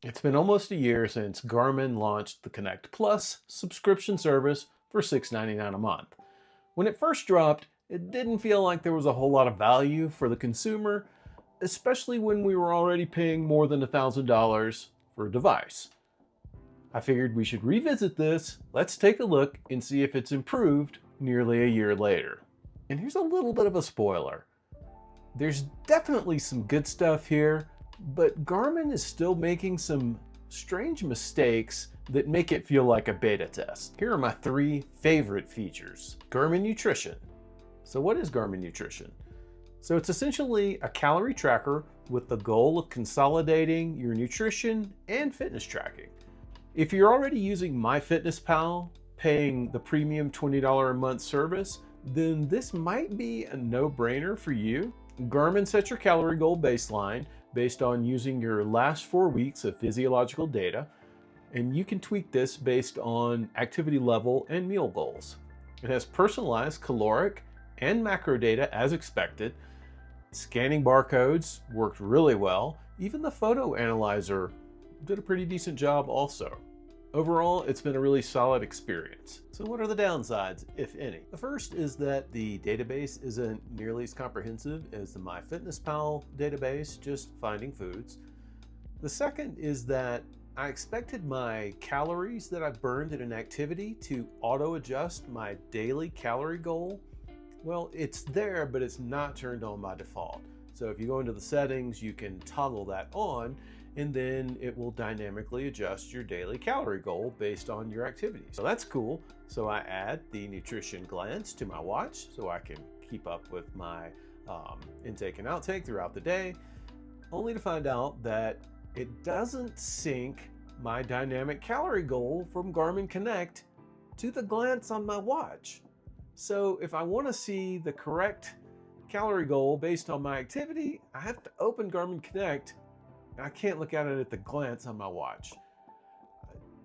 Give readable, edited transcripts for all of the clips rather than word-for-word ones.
It's been almost a year since Garmin launched the Connect Plus subscription service for $6.99 a month. When it first dropped, it didn't feel like there was a whole lot of value for the consumer, especially when we were already paying more than $1,000 for a device. I figured we should revisit this. Let's take a look and see if it's improved nearly a year later. And here's a little bit of a spoiler. There's definitely some good stuff here, but Garmin is still making some strange mistakes that make it feel like a beta test. Here are my 3 favorite features. Garmin Nutrition. So what is Garmin Nutrition? So it's essentially a calorie tracker with the goal of consolidating your nutrition and fitness tracking. If you're already using MyFitnessPal, paying the premium $20 a month service, then this might be a no-brainer for you. Garmin sets your calorie goal baseline based on using your last 4 weeks of physiological data, and you can tweak this based on activity level and meal goals. It has personalized caloric and macro data as expected. Scanning barcodes worked really well. Even the photo analyzer did a pretty decent job also. Overall, it's been a really solid experience. So what are the downsides, if any? The first is that the database isn't nearly as comprehensive as the MyFitnessPal database, just finding foods. The second is that I expected my calories that I burned in an activity to auto-adjust my daily calorie goal. Well, it's there, but it's not turned on by default. So if you go into the settings, you can toggle that on, and then it will dynamically adjust your daily calorie goal based on your activities. So that's cool. So I add the nutrition glance to my watch so I can keep up with my intake and outtake throughout the day, only to find out that it doesn't sync my dynamic calorie goal from Garmin Connect to the glance on my watch. So if I want to see the correct calorie goal based on my activity, I have to open Garmin Connect. I can't look at it at the glance on my watch.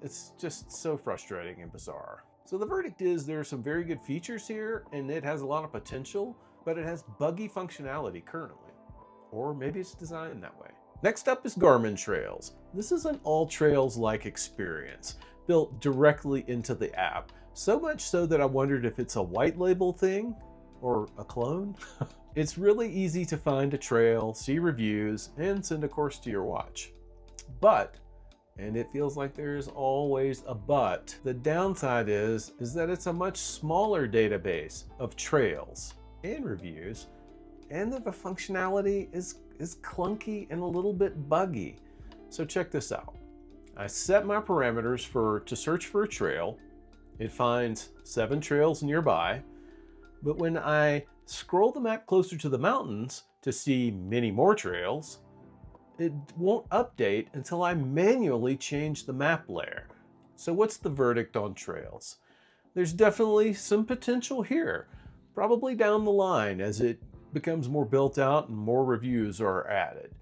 It's just so frustrating and bizarre. So the verdict is there are some very good features here and it has a lot of potential, but it has buggy functionality currently. Or maybe it's designed that way. Next up is Garmin Trails. This is an AllTrails-like experience built directly into the app. So much so that I wondered if it's a white label thing or a clone. It's really easy to find a trail, see reviews, and send a course to your watch. But, and it feels like there's always a but, the downside is that it's a much smaller database of trails and reviews, and that the functionality is clunky and a little bit buggy. So check this out. I set my parameters to search for a trail. It finds 7 trails nearby, but when I scroll the map closer to the mountains to see many more trails, it won't update until I manually change the map layer. So what's the verdict on trails? There's definitely some potential here, probably down the line as it becomes more built out and more reviews are added.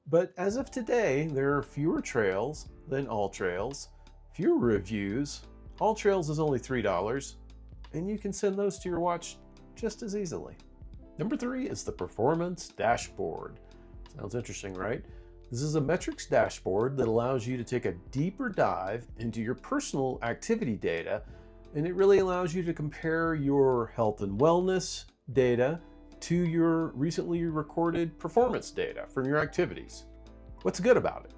But as of today, there are fewer trails than AllTrails, fewer reviews. AllTrails is only $3, and you can send those to your watch just as easily. Number 3 is the Performance Dashboard. Sounds interesting, right? This is a metrics dashboard that allows you to take a deeper dive into your personal activity data, and it really allows you to compare your health and wellness data to your recently recorded performance data from your activities. What's good about it?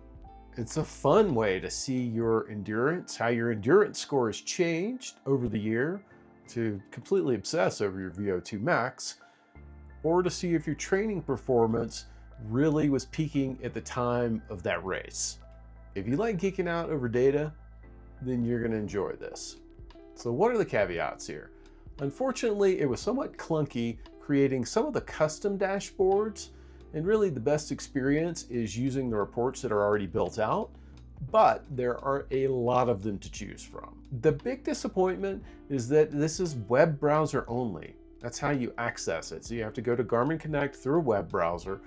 It's a fun way to see your endurance, how your endurance score has changed over the year, to completely obsess over your VO2 max, or to see if your training performance really was peaking at the time of that race. If you like geeking out over data, then you're going to enjoy this. So what are the caveats here? Unfortunately, it was somewhat clunky creating some of the custom dashboards, and really the best experience is using the reports that are already built out, but there are a lot of them to choose from. The big disappointment is that this is web browser only. That's how you access it. So you have to go to Garmin Connect through a web browser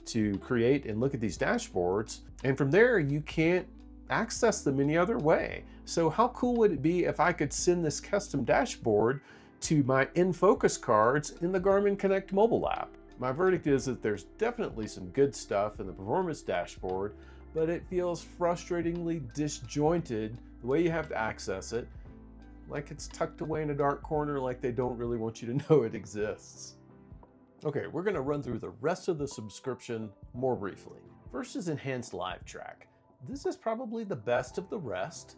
to create and look at these dashboards. And from there, you can't access them any other way. So how cool would it be if I could send this custom dashboard to my in-focus cards in the Garmin Connect mobile app? My verdict is that there's definitely some good stuff in the performance dashboard, but it feels frustratingly disjointed the way you have to access it, like it's tucked away in a dark corner, like they don't really want you to know it exists. Okay, we're gonna run through the rest of the subscription more briefly. First is Enhanced LiveTrack. This is probably the best of the rest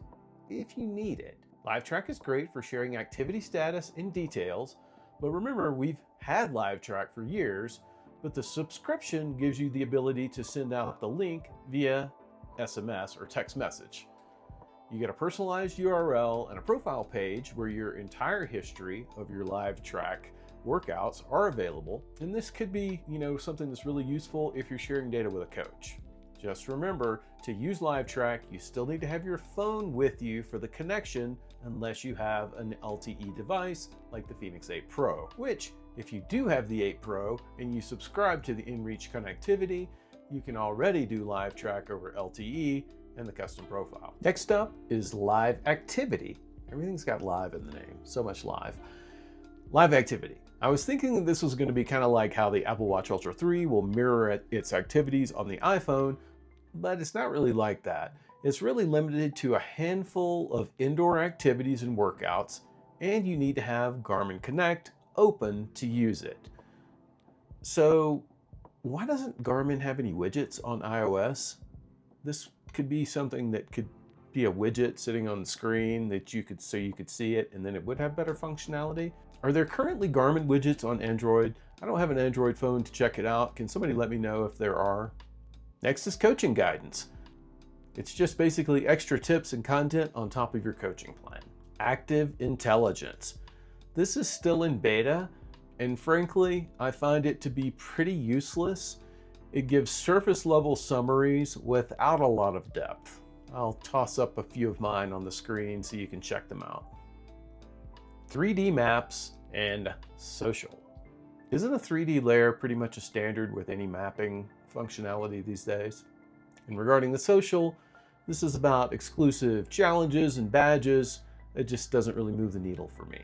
if you need it. LiveTrack is great for sharing activity status and details, but remember, we've had LiveTrack for years, but the subscription gives you the ability to send out the link via SMS or text message. You get a personalized URL and a profile page where your entire history of your LiveTrack workouts are available, and this could be, something that's really useful if you're sharing data with a coach. Just remember, to use LiveTrack, you still need to have your phone with you for the connection unless you have an LTE device like the Fenix 8 Pro, which, if you do have the 8 Pro and you subscribe to the InReach connectivity, you can already do LiveTrack over LTE and the custom profile. Next up is Live Activity. Everything's got live in the name, so much live. Live Activity. I was thinking that this was going to be kind of like how the Apple Watch Ultra 3 will mirror its activities on the iPhone, but it's not really like that. It's really limited to a handful of indoor activities and workouts, and you need to have Garmin Connect open to use it. So why doesn't Garmin have any widgets on iOS? This could be something that could be a widget sitting on the screen that you could see it, and then it would have better functionality. Are there currently Garmin widgets on Android? I don't have an Android phone to check it out. Can somebody let me know if there are? Next is coaching guidance. It's just basically extra tips and content on top of your coaching plan. Active Intelligence. This is still in beta, and frankly, I find it to be pretty useless. It gives surface level summaries without a lot of depth. I'll toss up a few of mine on the screen so you can check them out. 3D maps and social. Isn't a 3D layer pretty much a standard with any mapping functionality these days? And regarding the social, this is about exclusive challenges and badges. It just doesn't really move the needle for me.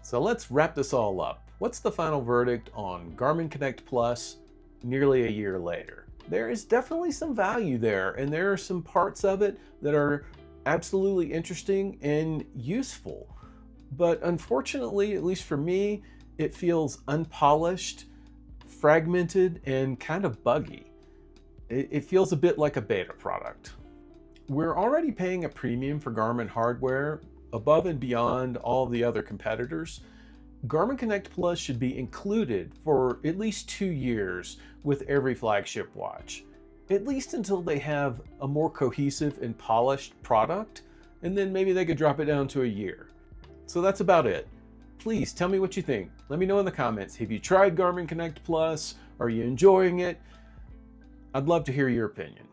So let's wrap this all up. What's the final verdict on Garmin Connect Plus nearly a year later? There is definitely some value there, and there are some parts of it that are absolutely interesting and useful. But unfortunately, at least for me, it feels unpolished, fragmented, and kind of buggy. It feels a bit like a beta product. We're already paying a premium for Garmin hardware above and beyond all the other competitors. Garmin Connect Plus should be included for at least 2 years with every flagship watch, at least until they have a more cohesive and polished product, and then maybe they could drop it down to a year. So that's about it. Please tell me what you think. Let me know in the comments. Have you tried Garmin Connect Plus? Are you enjoying it? I'd love to hear your opinion.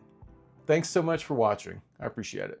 Thanks so much for watching. I appreciate it.